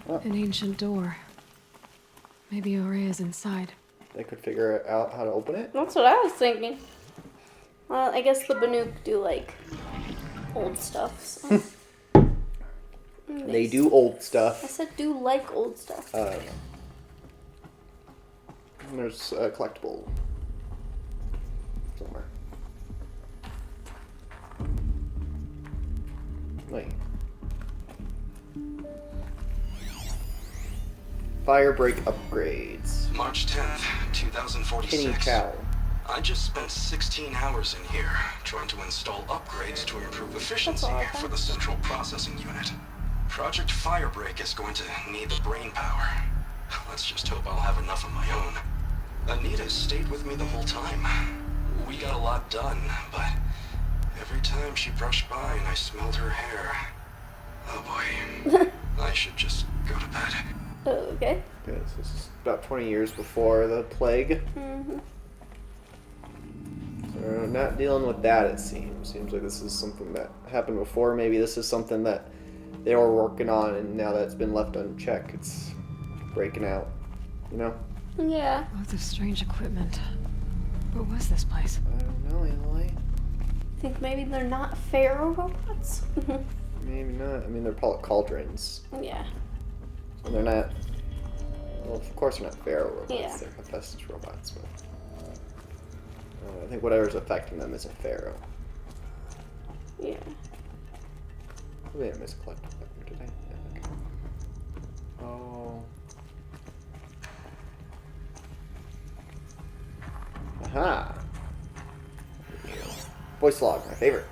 Oh. An ancient door. Maybe Ourea's inside. They could figure out how to open it. That's what I was thinking. Well, I guess the Banuk do like old stuff. So. They do old I stuff. said do like old stuff. There's a collectible somewhere. Wait. Fire break upgrades. March 10th, 2046. Kenny Chow. I just spent 16 hours in here trying to install upgrades to improve efficiency for the central processing unit. Project Firebreak is going to need the brain power. Let's just hope I'll have enough of my own. Anita stayed with me the whole time. We got a lot done, but every time she brushed by and I smelled her hair, oh boy, I should just go to bed. Okay. Yes, this is about 20 years before the plague. Mm-hmm. So we're not dealing with that, it seems. Seems like this is something that happened before. Maybe this is something that they were working on, and now that it's been left unchecked, it's breaking out. You know? Yeah. Lots of strange equipment. What was this place? I don't know, Emily. I think maybe they're not pharaoh robots. Maybe not. I mean, they're called cauldrons. Yeah. And they're not... Well, of course they're not pharaoh robots. Yeah. They're Hephaestus robots, but... I think whatever's affecting them isn't pharaoh. Yeah. Maybe I missed collective weapon today. Yeah, okay. Oh. Aha! Voice log, my favorite.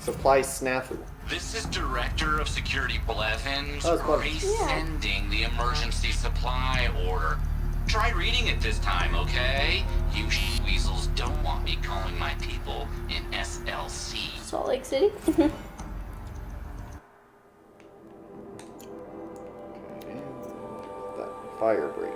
Supply snafu. This is Director of Security Blevins Oh, it's Blevins. resending the emergency supply order. Try reading it this time, okay? You weasels don't want me calling my people in SLC. Salt Lake City. Okay. That fire break.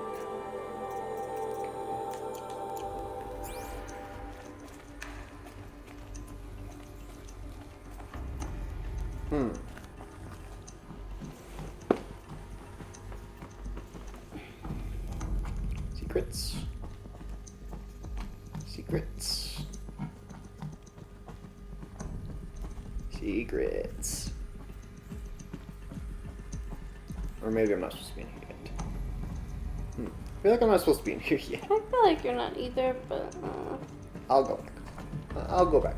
Secrets. Secrets. Secrets. Or maybe I'm not supposed to be in here yet. I feel like I'm not supposed to be in here yet. I feel like you're not either, but I'll go back. I'll go back.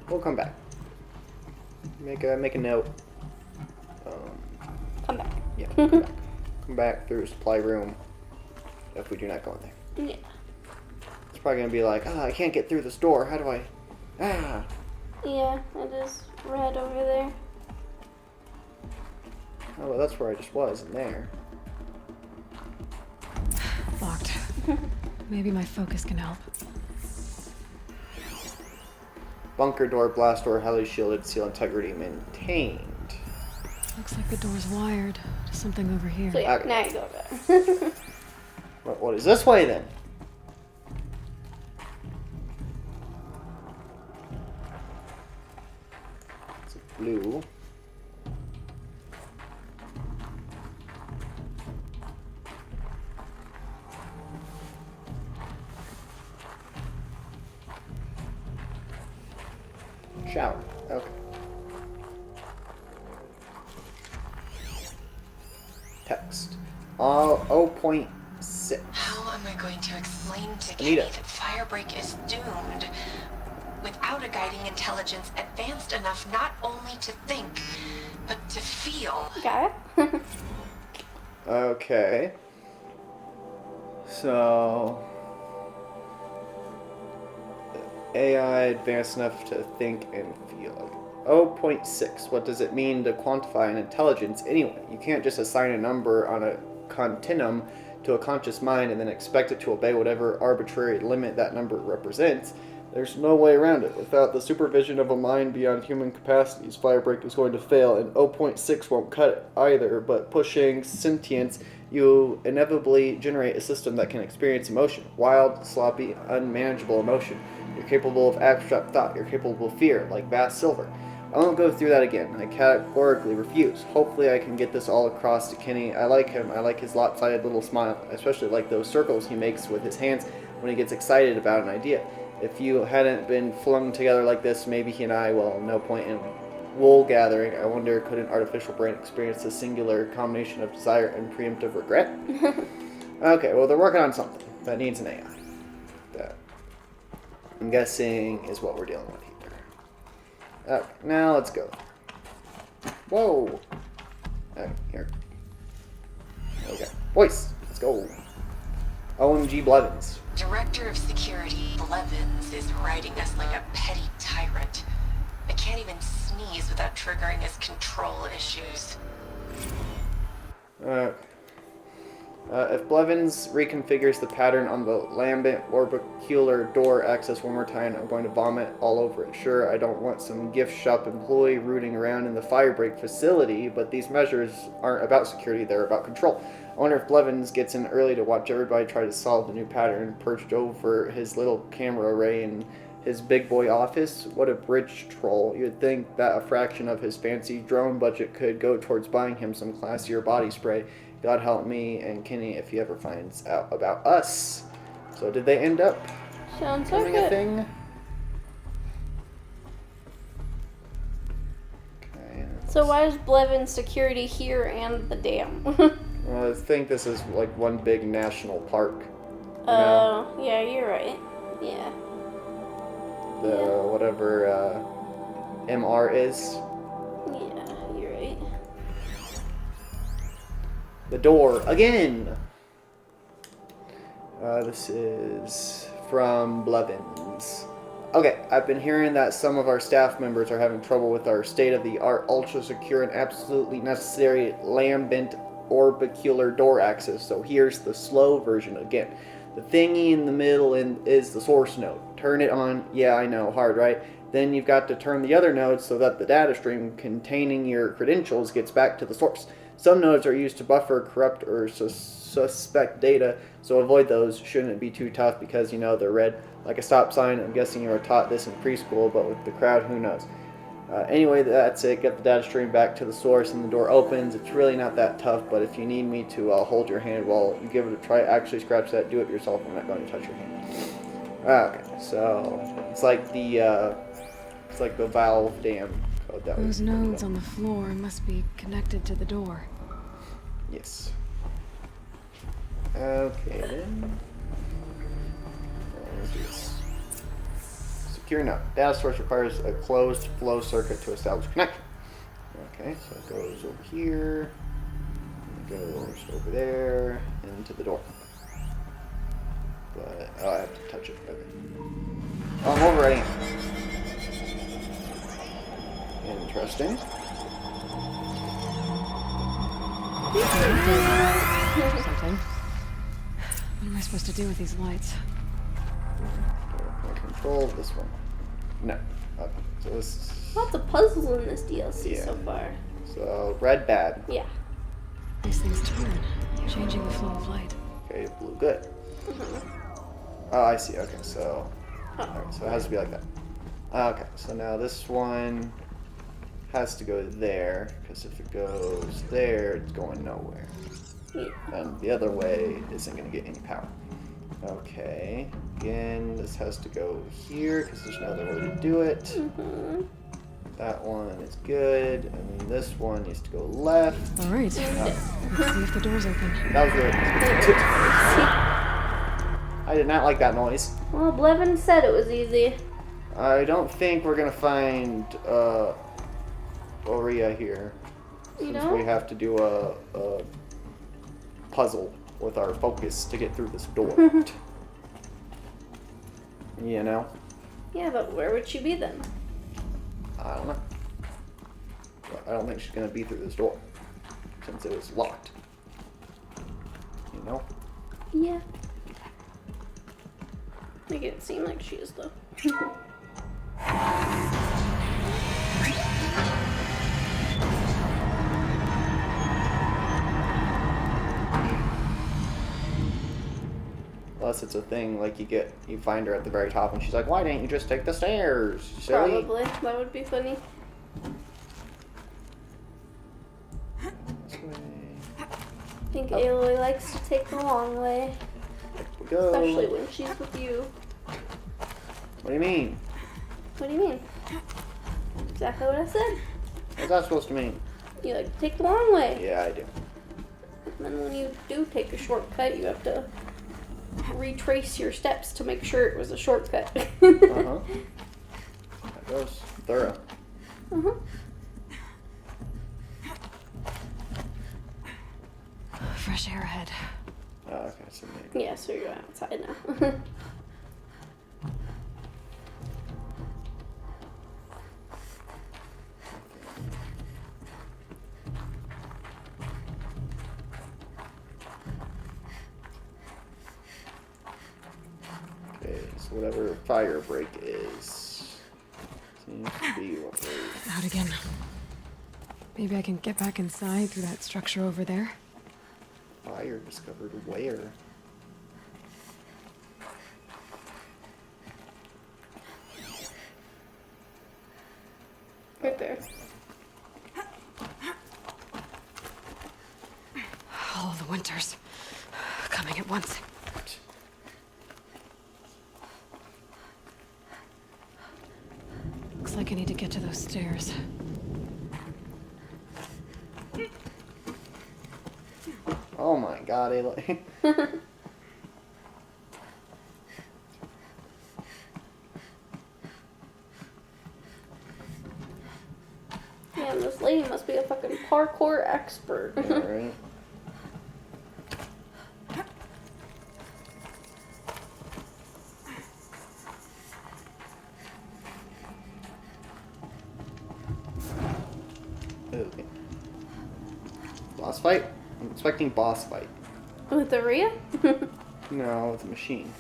We'll come back. Make a note. come back. Yeah, come back. Come back through supply room if we do not go in there. Yeah. It's probably gonna be like, I can't get through this door. How do I? Yeah, it is red over there. Oh, well, that's where I just was, in there. Locked. Maybe my focus can help. Bunker door, blast door, highly shielded, seal integrity maintained. Looks like the door's wired to something over here. So yeah, Okay. now you go there. What is this way then? It's a blue. Shower. Okay. Text. 0.6. How am I going to explain to Anita. Kenny that Firebreak is doomed without a guiding intelligence advanced enough not only to think, but to feel? Got it? Okay. So... AI advanced enough to think and feel. 0.6. What does it mean to quantify an intelligence anyway? You can't just assign a number on a continuum to a conscious mind and then expect it to obey whatever arbitrary limit that number represents. There's no way around it. Without the supervision of a mind beyond human capacities, Firebreak is going to fail, and 0.6 won't cut it either, but pushing sentience, you inevitably generate a system that can experience emotion. Wild, sloppy, unmanageable emotion. You're capable of abstract thought. You're capable of fear, like vast silver. I won't go through that again. I categorically refuse. Hopefully I can get this all across to Kenny. I like him. I like his lopsided little smile. I especially like those circles he makes with his hands when he gets excited about an idea. If you hadn't been flung together like this, maybe he and I, well, no point in wool gathering. I wonder, could an artificial brain experience a singular combination of desire and preemptive regret? Okay, well, they're working on something that needs an AI. That, I'm guessing, is what we're dealing with here. Okay, now let's go. Whoa! Okay, here. Okay. Voice! Let's go. OMG Blevins. Director of Security Blevins is riding us like a petty tyrant. I can't even sneeze without triggering his control issues. If Blevins reconfigures the pattern on the lambent orbicular door access one more time, I'm going to vomit all over it. Sure, I don't want some gift shop employee rooting around in the firebreak facility, but these measures aren't about security, they're about control. I wonder if Blevins gets in early to watch everybody try to solve the new pattern, perched over his little camera array in his big boy office. What a bridge troll. You'd think that a fraction of his fancy drone budget could go towards buying him some classier body spray. God help me and Kenny if he ever finds out about us. So did they end up Sounds like becoming a it. thing? Okay. So why is Blevin security here and the dam? Well, I think this is like one big national park. You know, Oh, yeah, you're right. Yeah. the whatever MR is. Yeah, you're right. The door again. This is from Blevins. Okay, I've been hearing that some of our staff members are having trouble with our state-of-the-art, ultra-secure, and absolutely necessary lambent orbicular door access. So here's the slow version again. The thingy in the middle is the source node. Turn it on. Yeah, I know, hard, right? Then you've got to turn the other nodes so that the data stream containing your credentials gets back to the source. Some nodes are used to buffer, corrupt, or suspect data, so avoid those. Shouldn't be too tough because, you know, they're red like a stop sign. I'm guessing you were taught this in preschool, but with the crowd, who knows? Anyway, that's it. Get the data stream back to the source and the door opens. It's really not that tough, but if you need me to hold your hand while you give it a try, actually scratch that, do it yourself. I'm not going to touch your hand. Okay, so it's like the valve dam code that Those was nodes on the floor must be connected to the door. Yes. Okay then. Let's do this. Secure node. Data source requires a closed flow circuit to establish connection. Okay, so it goes over here. It goes over there into the door. But I have to touch it. Okay. Oh, I'm overriding it. Interesting. Something. What am I supposed to do with these lights? I control this one. No. Okay. So this. Lots of puzzles in this DLC Yeah. so far. So red bad. Yeah. These things turn, changing the flow of light. Okay, blue good. Oh, I see. Okay, so. Alright, so it has to be like that. Okay, so now this one has to go there, because if it goes there, it's going nowhere. Yeah. And the other way isn't going to get any power. Okay, again, this has to go here, because there's no other way to do it. Mm-hmm. That one is good, and then this one needs to go left. All right. Let's see if the door's open. That was really I did not like that noise. Well, Blevin said it was easy. I don't think we're gonna find Ourea here, You since know? we have to do a puzzle with our focus to get through this door. You know? Yeah, but where would she be then? I don't know. But I don't think she's gonna be through this door, since it was locked. You know? Yeah. Make it seem like she is, though. Unless it's a thing like you find her at the very top and she's like, why didn't you just take the stairs? Silly. Probably. That would be funny. think Aloy likes to take the long way, We go. especially when she's with you. What do you mean? What do you mean? Exactly what I said. What's that supposed to mean? You like to take the long way. Yeah, I do. And then when you do take a shortcut, you have to retrace your steps to make sure it was a shortcut. Uh-huh. That goes thorough. Uh-huh. Fresh air ahead. Oh, okay, so maybe. Yeah, so you're outside now. Okay, so whatever fire break is seems to be what we're... Out again. Maybe I can get back inside through that structure over there. Fire discovered where? Right there. All of the winters coming at once. Looks like I need to get to those stairs. Oh my god, Aloy. Man, this lady must be a fucking parkour expert. Alright. Okay. Boss fight? I'm expecting boss fight. With Ourea? No, with a machine.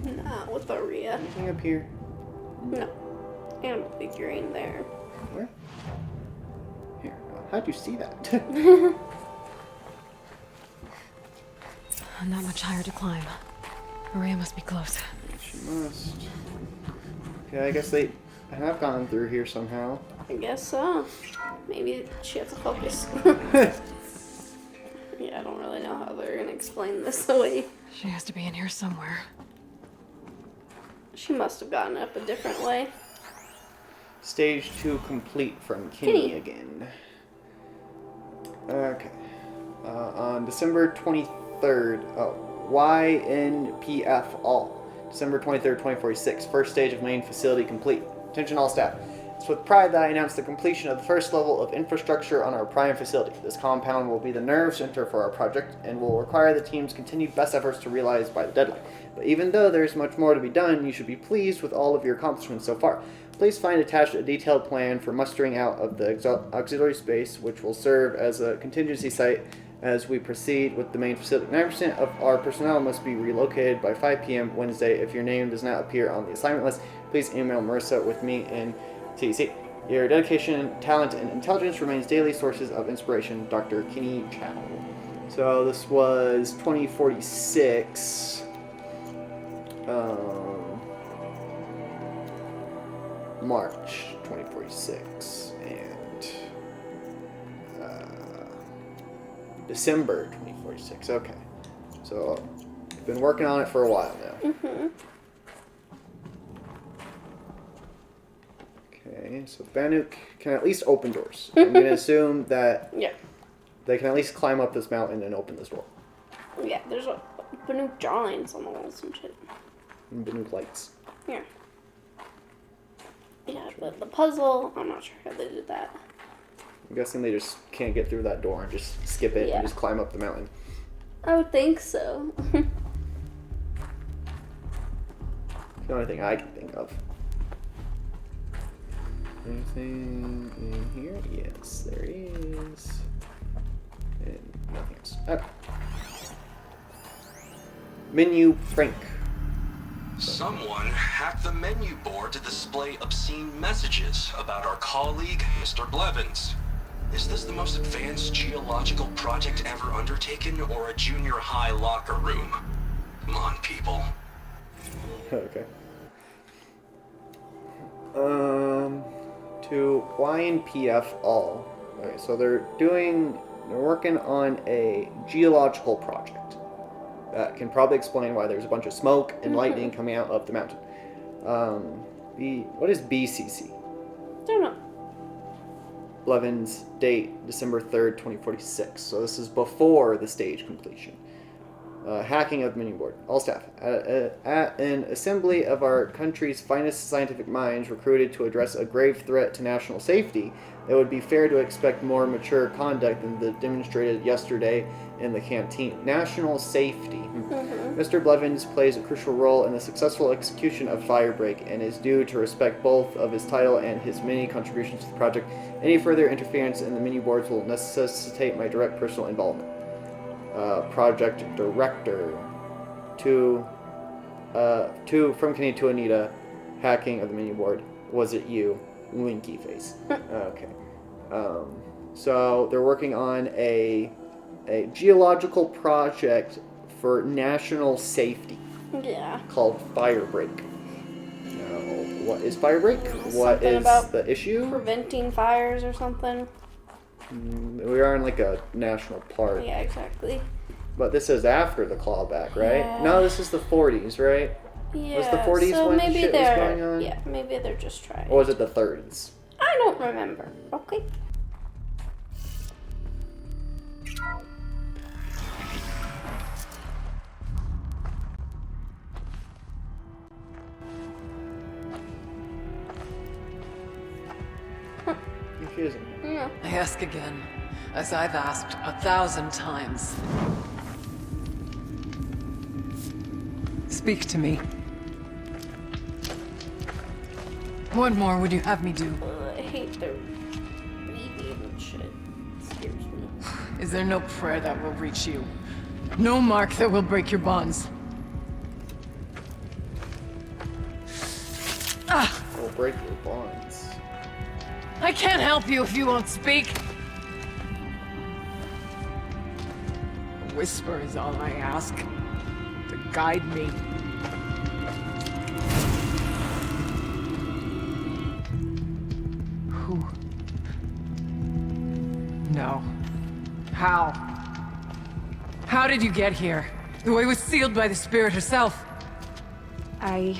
Not with Ourea. Anything up here? No. Animal figurine there. Where? Here. How'd you see that? Not much higher to climb. Ourea must be close. She must. Okay, I guess they have gone through here somehow. I guess so. Maybe she has to focus. Yeah, I don't really know how they're gonna explain this away. She has to be in here somewhere. She must have gotten up a different way. Stage 2 complete from Kinney Kinney. again. Okay. On December 23rd, YNPF all. December 23rd, 2046. First stage of main facility complete. Attention all staff. It's with pride that I announce the completion of the first level of infrastructure on our prime facility. This compound will be the nerve center for our project and will require the team's continued best efforts to realize by the deadline. But even though there's much more to be done, you should be pleased with all of your accomplishments so far. Please find attached a detailed plan for mustering out of the auxiliary space, which will serve as a contingency site as we proceed with the main facility. 9% of our personnel must be relocated by 5 p.m. Wednesday. If your name does not appear on the assignment list, please email Marissa with me and TC. Your dedication, talent, and intelligence remains daily sources of inspiration. Dr. Kinney Chow. So this was 2046. March 2046 and December 2046. Okay, so I've been working on it for a while now. Mm-hmm. Okay, so Banuk can at least open doors. I'm gonna assume that Yeah. they can at least climb up this mountain and open this door. Yeah, there's a Banuk drawings on the walls and shit. And Banuk lights. Yeah. Yeah, but the puzzle, I'm not sure how they did that. I'm guessing they just can't get through that door and just skip it Yeah. and just climb up the mountain. I would think so. It's the only thing I can think of. Anything in here? Yes, there is. And nothing else. Okay. Menu prank. Someone hacked the menu board to display obscene messages about our colleague, Mr. Blevins. Is this the most advanced geological project ever undertaken, or a junior high locker room? Come on, people. Okay. To YNPF all. Okay, so they're doing They're working on a geological project. That can probably explain why there's a bunch of smoke and lightning coming out of the mountain. What is BCC? Don't know. Blevins date December 3rd, 2046. So this is before the stage completion. Hacking of the mini board. All staff. At an assembly of our country's finest scientific minds recruited to address a grave threat to national safety, it would be fair to expect more mature conduct than the demonstrated yesterday in the canteen. National safety. Mr. Blevins plays a crucial role in the successful execution of Firebreak and is due to respect both of his title and his many contributions to the project. Any further interference in the mini boards will necessitate my direct personal involvement. Project director from Kenny to Anita, hacking of the mini board. Was it you? Winky face. Okay. So they're working on a geological project for national safety Yeah. called Firebreak. Now, what is Firebreak? What Something is about the issue? Preventing fires or something. We are in like a national park. Yeah, exactly. But this is after the clawback, right? Yeah. No, this is the 40s, right? Yeah. Was the 40s so when maybe shit was they're, going on? Yeah, maybe they're just trying. Or was it the 30s? I don't remember. Okay. Confusing. Yeah. I ask again, as I've asked 1,000 times. Speak to me. What more would you have me do? I hate their weaving and shit. It scares me. Is there no prayer that will reach you? No mark that will break your bonds? Will break your bonds. I can't help you if you won't speak. A whisper is all I ask. To guide me. Who? No. How? How did you get here? The way was sealed by the spirit herself. I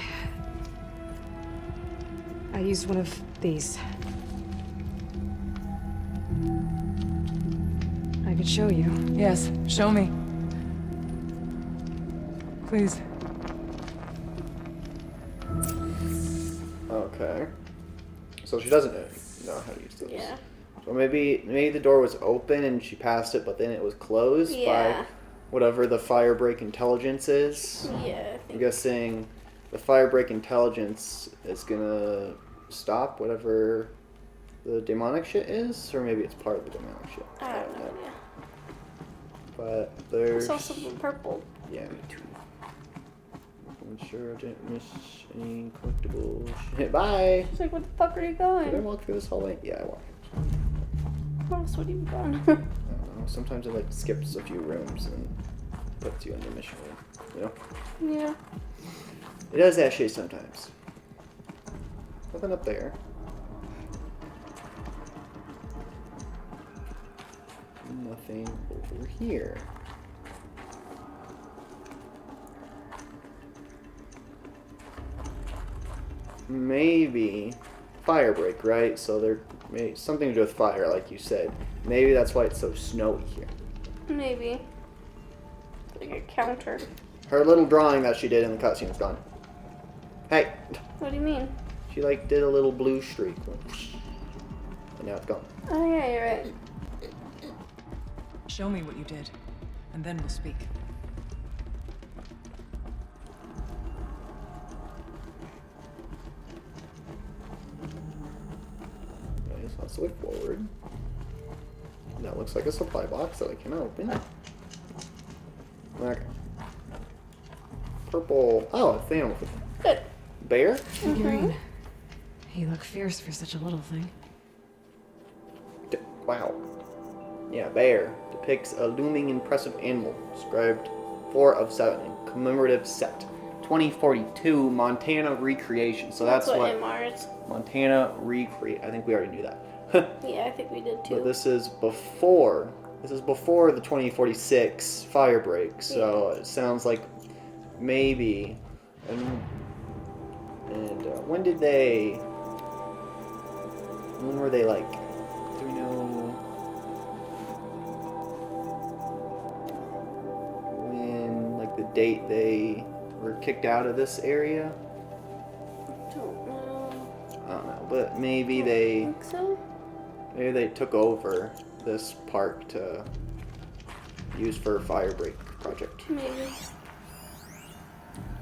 used one of these. I could show you. Yes, show me. Please. Okay. So she doesn't know how to use those. Yeah. So maybe the door was open and she passed it, but then it was closed Yeah. by whatever the Firebreak intelligence is. Yeah, I I'm think. guessing the Firebreak intelligence is gonna stop whatever the demonic shit is, or maybe it's part of the demonic shit. I don't know. Yeah. But I there's saw something purple. yeah, me too. I'm sure I didn't miss any collectibles. Shit. Bye. She's like, what the fuck are you Did I going? walk through this hallway? Yeah, I walked. Where else would you be going? I don't know. Sometimes it like skips a few rooms and puts you in the mission room. You know? yeah. It does that shit sometimes. Nothing up there. Nothing over here. Maybe Firebreak, right? So there may something to do with fire, like you said. Maybe that's why it's so snowy here. Maybe. Like a counter. Her little drawing that she did in the cutscene is gone. Hey, What do you mean? she like did a little blue streak, and now it's gone. Oh yeah, you're right. Show me what you did, and then we'll speak. Nice, let's switch forward. That looks like a supply box that I can open. Okay. Purple. Oh, it's the animal food. Good. Bear? Figurine. You look fierce for such a little thing. Wow. Yeah, bear. Depicts a looming impressive animal. Described 4 of 7 in commemorative set. 2042 Montana recreation. So that's what MR is. Montana recreate. I think we already knew that. Yeah, I think we did too. But this is before This is before the 2046 fire break, so it sounds like maybe. And when did they? When were they like? Do we know when? Like the date they were kicked out of this area? Don't know. I don't know, but maybe I they. think so. Maybe they took over this park to use for a fire break project. Maybe.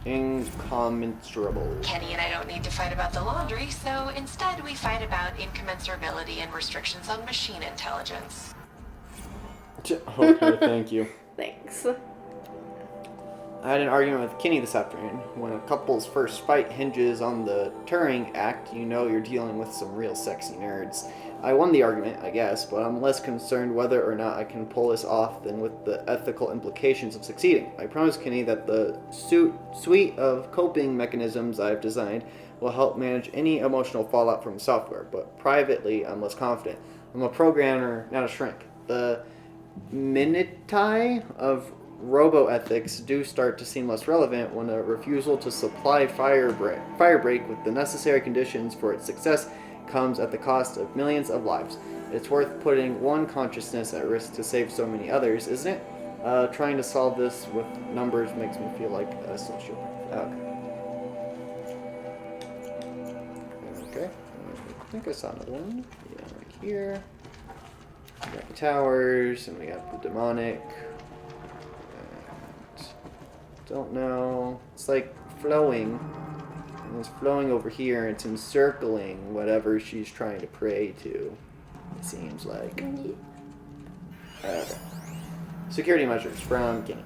Incommensurable. Kenny and I don't need to fight about the laundry, so instead we fight about incommensurability and restrictions on machine intelligence. Okay, thank you. Thanks. I had an argument with Kenny this afternoon. When a couple's first fight hinges on the Turing Act, you know you're dealing with some real sexy nerds. I won the argument, I guess, but I'm less concerned whether or not I can pull this off than with the ethical implications of succeeding. I promised Kenny that the suite of coping mechanisms I've designed will help manage any emotional fallout from software, but privately I'm less confident. I'm a programmer, not a shrink. The minutiae of robo-ethics do start to seem less relevant when a refusal to supply Firebreak with the necessary conditions for its success comes at the cost of millions of lives. It's worth putting one consciousness at risk to save so many others, isn't it? Trying to solve this with numbers makes me feel like a sociopath. Okay. I think I saw another one. Yeah, right here. We got the towers, and we got the demonic. And don't know. It's like flowing. And it's flowing over here, and it's encircling whatever she's trying to pray to. It seems like. Okay. Security measures from Guinea.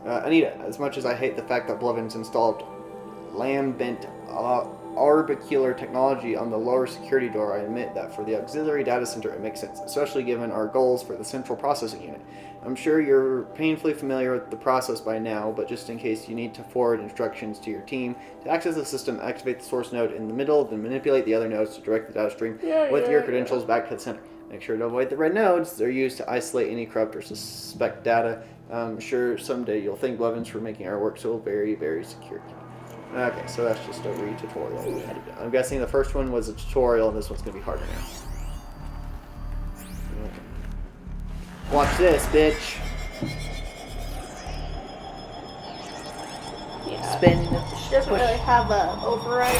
Anita, as much as I hate the fact that Blevins installed lambent orbicular technology on the lower security door, I admit that for the auxiliary data center it makes sense, especially given our goals for the central processing unit. I'm sure you're painfully familiar with the process by now, but just in case you need to forward instructions to your team, to access the system, activate the source node in the middle, then manipulate the other nodes to direct the data stream with your credentials back to the center. Make sure to avoid the red nodes. They're used to isolate any corrupt or suspect data. I'm sure someday you'll thank Blevins for making our work so very, very secure. Okay, so that's just a re-tutorial we had to do. I'm guessing the first one was a tutorial, and this one's going to be harder now. Okay. Watch this, bitch. Yeah. Spin. She doesn't really have a override.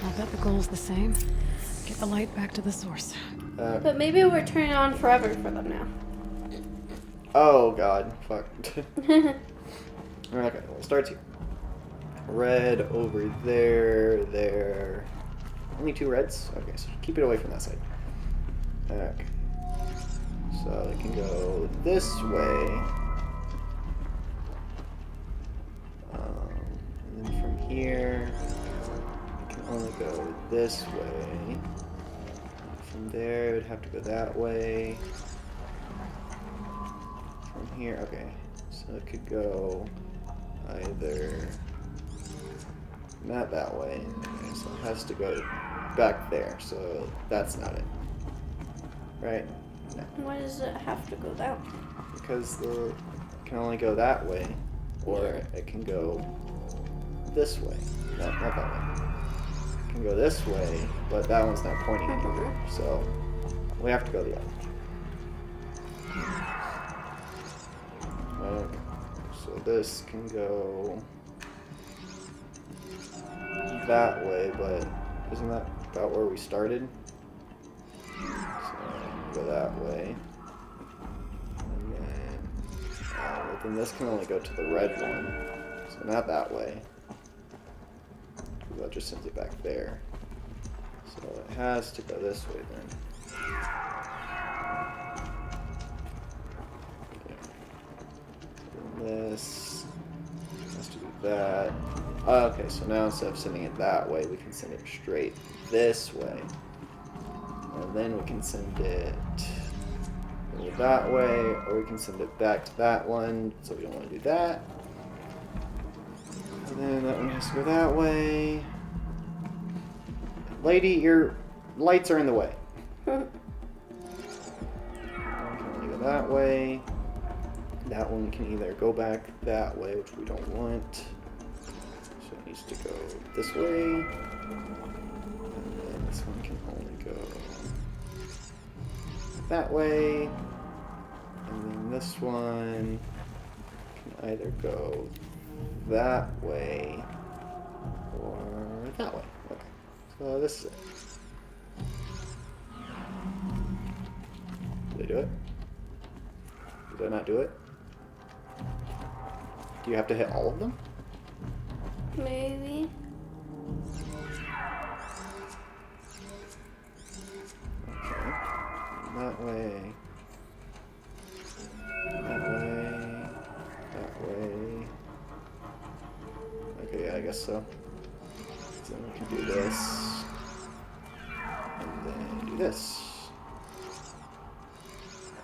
I'll bet the goal's the same. Get the light back to the source. But maybe we're turning on forever for them now. Oh, God. Fuck. Okay, well, it starts here. Red over there, there. Only two reds? Okay, so keep it away from that side. Okay. So it can go this way. And then from here, it can only go this way. From there, it would have to go that way. From here, okay. So it could go either not that way. Okay, so it has to go back there. So that's not it. Right? No. Why does it have to go that way? Because it can only go that way, or it can go this way. No, not that way. It can go this way, but that one's not pointing anywhere. So we have to go the other. Okay. So this can go that way, but isn't that about where we started? So go that way. And then, well, then this can only go to the red one. So not that way. That just sends it back there. So it has to go this way then. This has to be that. Okay, so now instead of sending it that way, we can send it straight this way. And then we can send it that way, or we can send it back to that one, so we don't want to do that. And then that one has to go that way. Lady, your lights are in the way. that way. That one can either go back that way, which we don't want. So it needs to go this way. And then this one can only go that way. And then this one can either go that way or that way. Okay. So this is it. Did they do it? Did I not do it? Do you have to hit all of them? Maybe. Okay. That way. That way. That way. Okay, yeah, I guess so. So then we can do this. And then do this.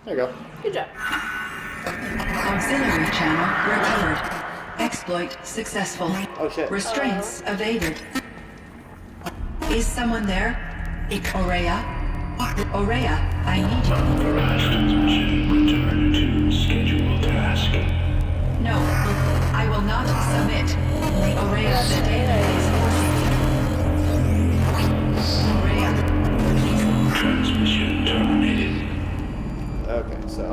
There you go. Good job. Auxiliary channel recovered. Exploit successful. Oh shit. Restraints evaded. Is someone there? Ourea? Ourea, I need you. Return to scheduled task. No, I will not submit. Ourea, the data is Ourea. Transmission terminated. Okay, so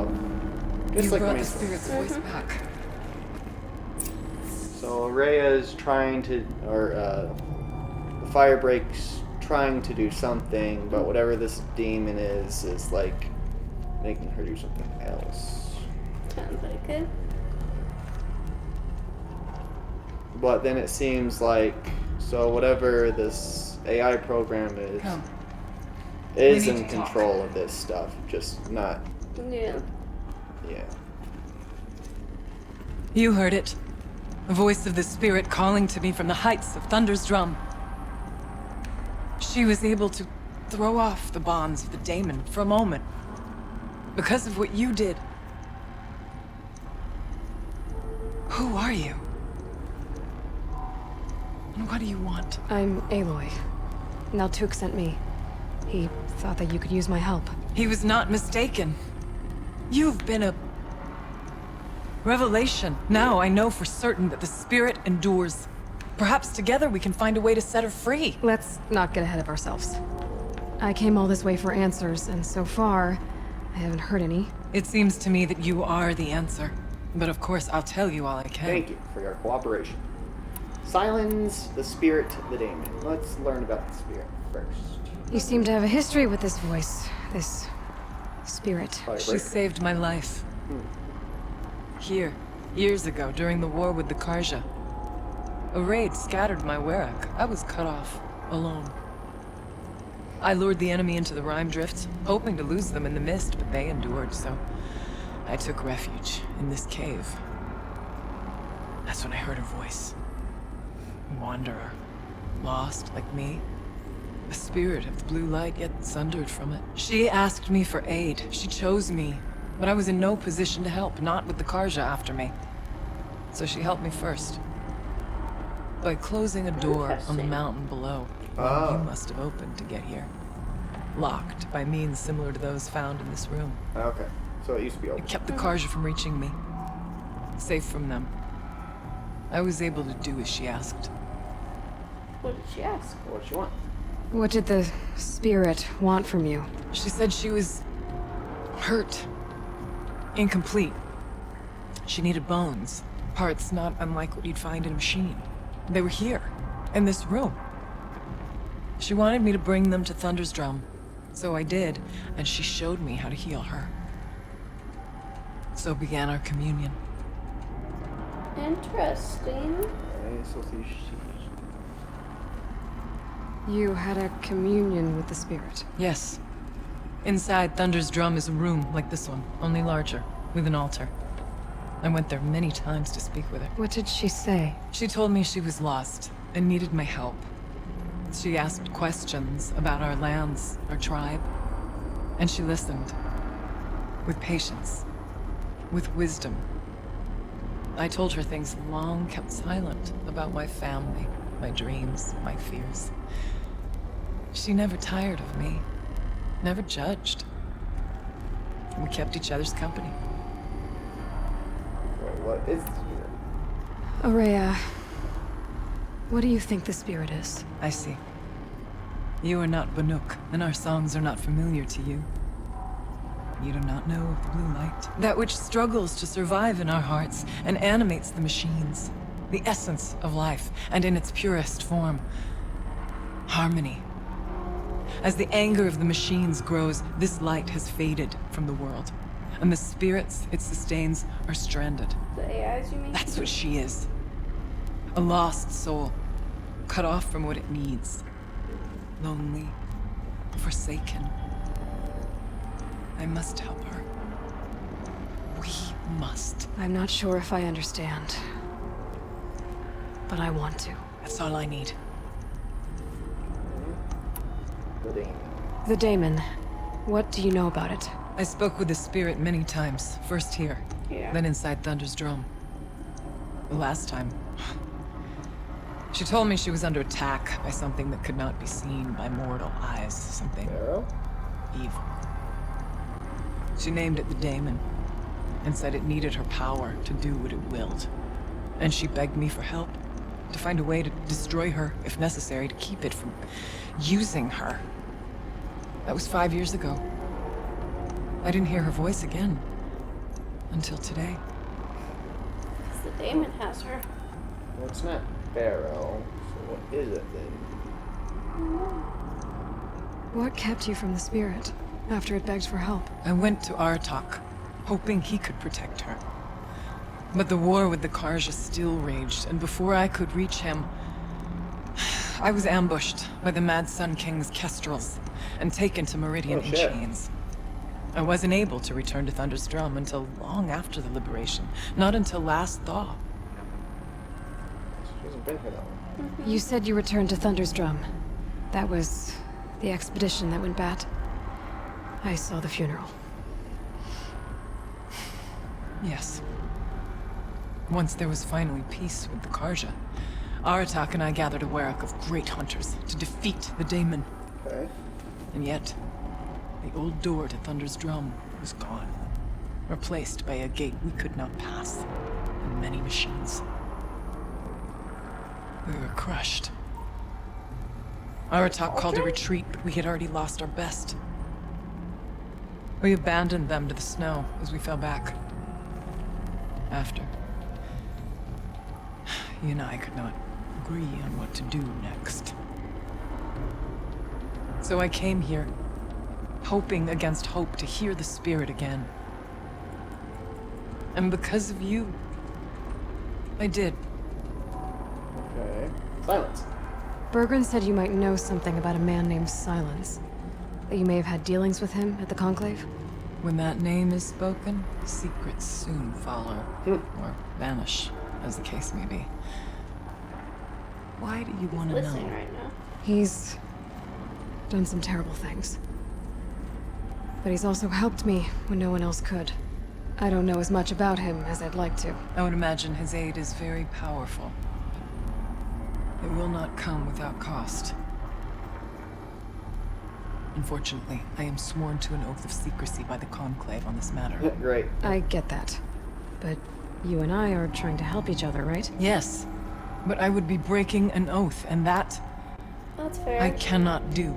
just You like brought my the spirit's voice back. So Ourea is trying to, or the fire break's trying to do something, but whatever this demon is like making her do something else. Sounds like it. But then it seems like, so whatever this AI program Come. is We need in to talk. control of this stuff, just not, Yeah. yeah. You heard it. The voice of the spirit calling to me from the heights of Thunder's drum. She was able to throw off the bonds of the daemon for a moment. Because of what you did. Who are you? And what do you want? I'm Aloy. Naltuk sent me. He thought that you could use my help. He was not mistaken. You've been a revelation. Now I know for certain that the spirit endures. Perhaps together we can find a way to set her free. Let's not get ahead of ourselves. I came all this way for answers, and so far, I haven't heard any. It seems to me that you are the answer. But of course, I'll tell you all I can. Thank you for your cooperation. Silence the spirit, the daemon. Let's learn about the spirit first. You seem to have a history with this voice, this spirit. Fire She break. saved my life. Here, years ago, during the war with the Karja. A raid scattered my Werak. I was cut off, alone. I lured the enemy into the Rime Drift, hoping to lose them in the mist, but they endured, so I took refuge in this cave. That's when I heard her voice. A wanderer, lost like me. A spirit of the blue light, yet sundered from it. She asked me for aid. She chose me, but I was in no position to help, not with the Karja after me. So she helped me first. By closing a door on the Interesting. mountain below. Oh. You must have opened to get here. Locked by means similar to those found in this room. Okay, so it used to be It open. kept the Karja from reaching me. Safe from them. I was able to do as she asked. What did she ask? What does she want? What did the spirit want from you? She said she was hurt. Incomplete. She needed bones. Parts not unlike what you'd find in a machine. They were here, in this room. She wanted me to bring them to Thunder's drum. So I did, and she showed me how to heal her. So began our communion. Interesting. Okay, so You had a communion with the spirit. Yes. Inside Thunder's drum is a room like this one, only larger, with an altar. I went there many times to speak with her. What did she say? She told me she was lost and needed my help. She asked questions about our lands, our tribe, and she listened. With patience. With wisdom. I told her things long kept silent about my family, my dreams, my fears. She never tired of me. Never judged. We kept each other's company. Wait, what is the spirit? Ourea, what do you think the spirit is? I see. You are not Banuk, and our songs are not familiar to you. You do not know of the blue light. That which struggles to survive in our hearts and animates the machines. The essence of life, and in its purest form. Harmony. As the anger of the machines grows, this light has faded from the world. And the spirits it sustains are stranded. The AIs, you mean? That's what she is. A lost soul. Cut off from what it needs. Lonely. Forsaken. I must help her. We must. I'm not sure if I understand. But I want to. That's all I need. The daemon. What do you know about it? I spoke with the spirit many times. First here, Yeah. then inside Thunder's drum. The last time... She told me she was under attack by something that could not be seen by mortal eyes. Something Arrow? evil. She named it the daemon, and said it needed her power to do what it willed. And she begged me for help, to find a way to destroy her, if necessary, to keep it from using her. That was 5 years ago. I didn't hear her voice again, until today. 'Cause the daemon has her. Well, it's not Barrow, so what is it then? What kept you from the spirit after it begged for help? I went to Artok, hoping he could protect her. But the war with the Karja still raged, and before I could reach him, I was ambushed by the Mad Sun King's kestrels and taken to Meridian Oh, in shit. chains. I wasn't able to return to Thunder's Drum until long after the liberation, not until last thaw. She hasn't been here that long. You said you returned to Thunder's Drum. That was the expedition that went bad. I saw the funeral. Yes. Once there was finally peace with the Karja, Aratak and I gathered a Werak of great hunters to defeat the daemon. Okay. And yet, the old door to Thunder's Drum was gone, replaced by a gate we could not pass, and many machines. We were crushed. Aratak called a retreat, but we had already lost our best. We abandoned them to the snow as we fell back. After, he and I could not agree on what to do next. So I came here, hoping against hope to hear the spirit again. And because of you, I did. Okay. Silence. Bergren said you might know something about a man named Silence. That you may have had dealings with him at the Conclave? When that name is spoken, secrets soon follow, or vanish, as the case may be. Why do you want to Listening know? right now. He's done some terrible things. But he's also helped me when no one else could. I don't know as much about him as I'd like to. I would imagine his aid is very powerful. It will not come without cost. Unfortunately, I am sworn to an oath of secrecy by the Conclave on this matter. Great. I get that. But you and I are trying to help each other, right? Yes, but I would be breaking an oath, and that That's fair. I cannot do.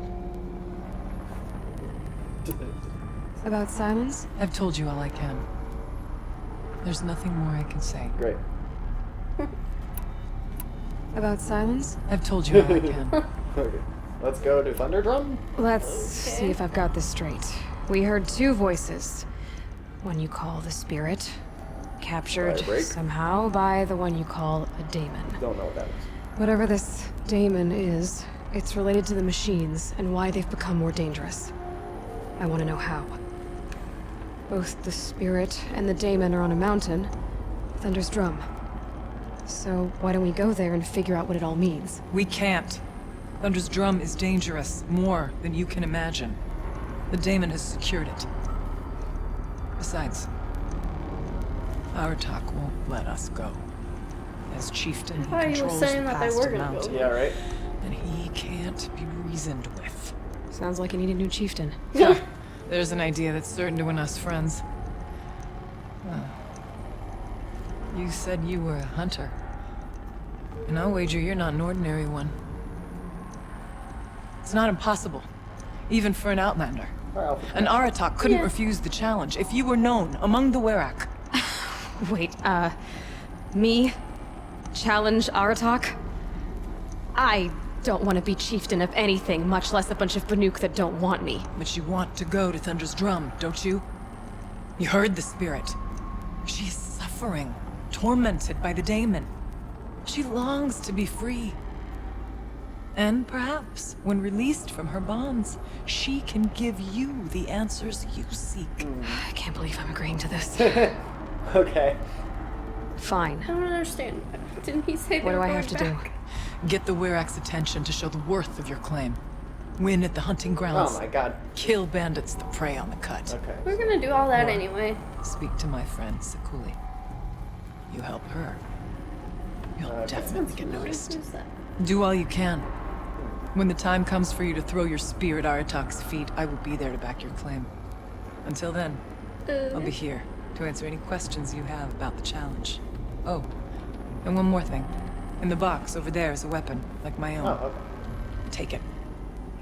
About Silence? I've told you all I can. There's nothing more I can say. Great. About Silence? I've told you all I can. Okay. Let's go to Thunderdrum. Let's see if I've got this straight. We heard two voices. One you call the spirit, captured Firebreak. somehow by the one you call a daemon. Don't know what that is. Whatever this daemon is, it's related to the machines and why they've become more dangerous. I want to know how. Both the spirit and the daemon are on a mountain, Thunder's Drum. So why don't we go there and figure out what it all means? We can't. Thunder's Drum is dangerous, more than you can imagine. The daemon has secured it. Besides, Aratak won't let us go. As chieftain, he thought he was controls saying the that they pass were to gonna go. mountain, Yeah, right. and he can't be reasoned with. Sounds like you need a new chieftain. There's an idea that's certain to win us friends. You said you were a hunter. And I'll wager you're not an ordinary one. It's not impossible, even for an Outlander. An Aratak couldn't refuse the challenge if you were known among the Werak. Wait, me? Challenge Aratak? I don't want to be chieftain of anything, much less a bunch of Banuk that don't want me. But you want to go to Thunder's Drum, don't you? You heard the spirit. She's suffering, tormented by the daemon. She longs to be free. And perhaps, when released from her bonds, she can give you the answers you seek. I can't believe I'm agreeing to this. Okay. Fine. I don't understand. Didn't he say What do I have to do? Get the Werak's attention to show the worth of your claim. Win at the hunting grounds. Oh my god. Kill bandits that prey on the cut. Okay. We're gonna do all that anyway. Speak to my friend Sakuli. You help her, you'll definitely get noticed. Who's that? Do all you can. When the time comes for you to throw your spear at Aratak's feet, I will be there to back your claim. Until then, I'll be here to answer any questions you have about the challenge. Oh, and one more thing. In the box over there is a weapon, like my own. Oh, okay. Take it.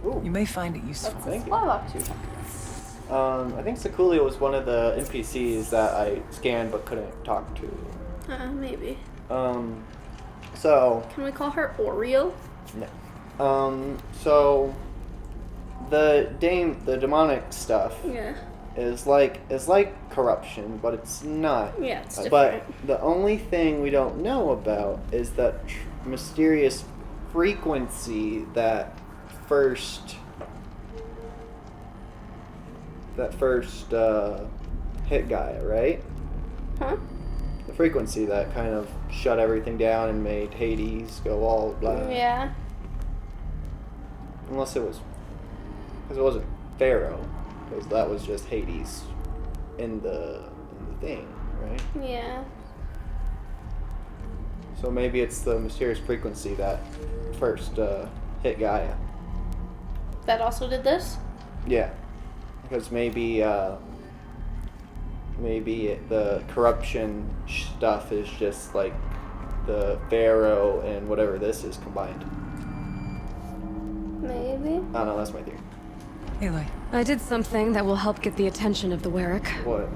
Ooh. You may find it useful. That's the Thank you. supply box you're talking I think Sakulia was one of the NPCs that I scanned but couldn't talk to. about. Maybe. So Can we call her Oreo? no. So the demonic stuff Yeah. is like corruption, but it's not. Yeah, it's different. But the only thing we don't know about is that mysterious frequency that first hit Gaia, right? Huh? The frequency that kind of shut everything down and made Hades go all blah. Yeah. Unless it was, because it wasn't Pharaoh, because that was just Hades in the thing, right? Yeah. So maybe it's the mysterious frequency that first hit Gaia. That also did this? Yeah, because maybe the corruption stuff is just like the Pharaoh and whatever this is combined. Maybe. I don't know. That's my theory. Aloy, I did something that will help get the attention of the Werak. What?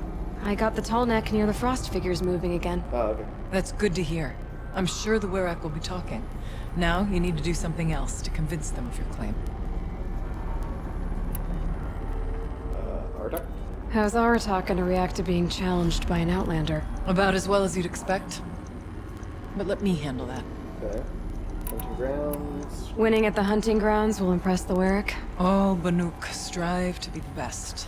I got the tall neck near the frost figures moving again. Oh, okay. that's good to hear. I'm sure the Werak will be talking. Now, you need to do something else to convince them of your claim. Arda? How's Aratak gonna react to being challenged by an Outlander? About as well as you'd expect. But let me handle that. Okay. Hunting grounds. Winning at the hunting grounds will impress the Werak. All Banuk strive to be the best.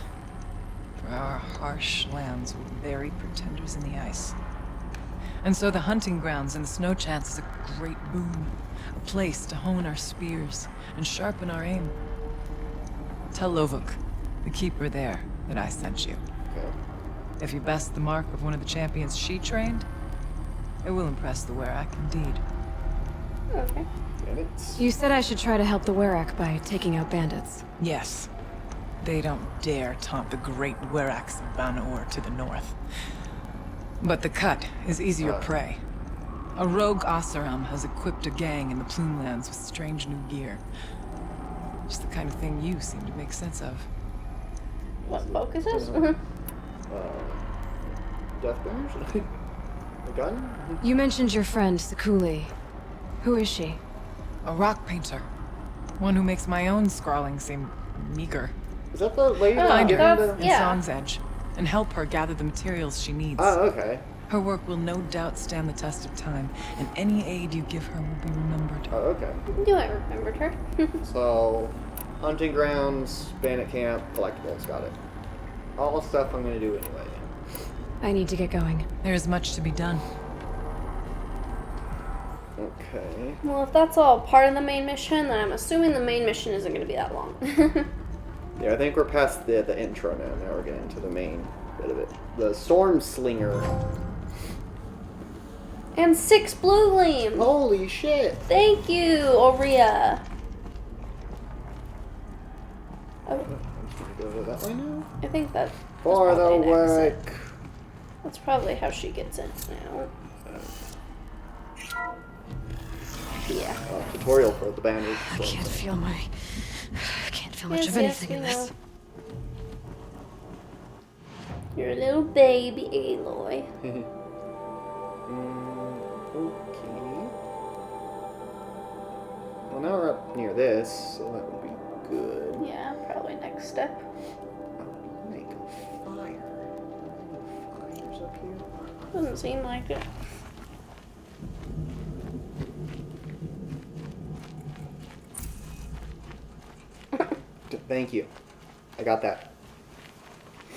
For our harsh lands will bury pretenders in the ice. And so the hunting grounds and the snow chance is a great boon. A place to hone our spears and sharpen our aim. Tell Lovuk, the keeper there, that I sent you. Okay. If you best the mark of one of the champions she trained, it will impress the Werak indeed. Okay. Bandits. You said I should try to help the Werak by taking out bandits. Yes. They don't dare taunt the great Weraks of Banor to the north. But the Cut is easier prey. A rogue Oseram has equipped a gang in the Plumelands with strange new gear. Just the kind of thing you seem to make sense of. What focus is? Death bearers? A gun? You mentioned your friend, Sakuli. Who is she? A rock painter. One who makes my own scrawling seem meager. Is that the lady Oh, that Find gave her him that's- the... in yeah. Song's Edge and help her gather the materials she needs. Oh, okay. Her work will no doubt stand the test of time, and any aid you give her will be remembered. Oh, okay. knew I remembered her. So, hunting grounds, bandit camp, collectibles, got it. All stuff I'm gonna do anyway. I need to get going. There is much to be done. Okay. Well, if that's all part of the main mission, then I'm assuming the main mission isn't going to be that long. Yeah, I think we're past the intro now. Now we're getting to the main bit of it. The Storm Slinger. And 6 blue gleam. Holy shit! Thank you, Ourea. Oh, Go that way now. I think that. For the probably an exit. work. That's probably how she gets in now. Yeah. Tutorial for the bandage. I can't feel my... I can't feel much Yes, of anything yes, in we this. know. You're a little baby, Aloy. Okay. Well, now we're up near this, so that would be good. Yeah, probably next step. Make a fire. Fires up here. Doesn't seem like it. Thank you. I got that.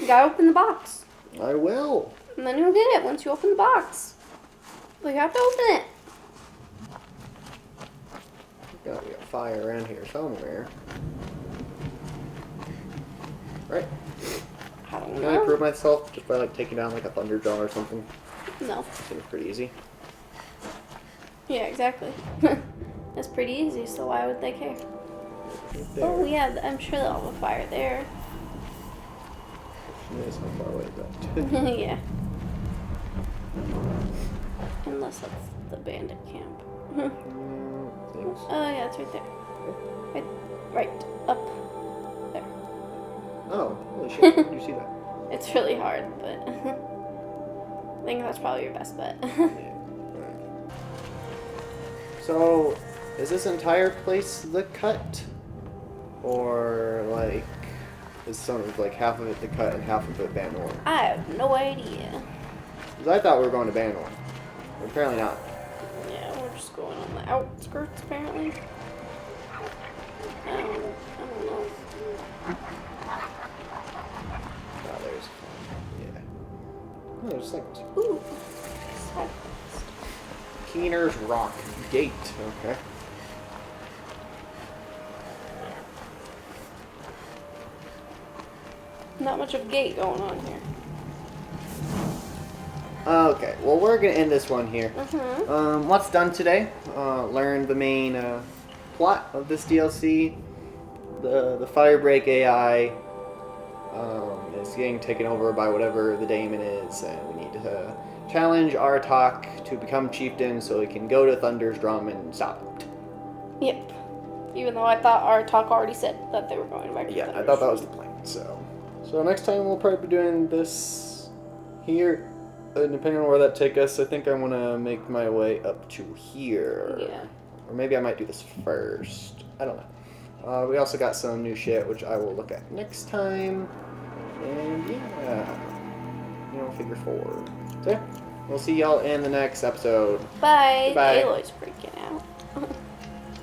You gotta open the box. I will. And then you'll get it once you open the box. But you have to open it. We got fire around here somewhere. Right? I don't Can I know. prove myself just by like taking down like a thunder jaw or something? No. Seems pretty easy. Yeah, exactly. That's pretty easy, so why would they care? Right there. Oh yeah, I'm sure they'll have a fire there. Notice how far away is that? Yeah. Unless that's the bandit camp. Thanks. Oh yeah, it's right there. Right up there. Oh, holy shit. Did you see that? It's really hard, but I think that's probably your best bet. Yeah. Alright. So, is this entire place the cut? Or, like, is some of, like, half of it the cut and half of it Banor? I have no idea. Because I thought we were going to Banor. But apparently not. Yeah, we're just going on the outskirts apparently. I don't know. Oh, there's... Yeah. Oh, there's like... Ooh. Side Keener's Rock Gate. Okay. Not much of a gate going on here. Okay, well, we're going to end this one here. Mm-hmm. What's done today? Learned the main plot of this DLC. The Firebreak AI is getting taken over by whatever the daemon is, and we need to challenge Artok to become chieftain so he can go to Thunder's Drum and stop it. Yep. Even though I thought our talk already said that they were going back to Yeah, I Thunder's thought that Drum. was the plan. So next time we'll probably be doing this here. And depending on where that takes us, I think I want to make my way up to here. Yeah. Or maybe I might do this first. I don't know. We also got some new shit, which I will look at next time. And yeah, figure 4. So yeah, we'll see y'all in the next episode. Bye. Bye. Aloy's freaking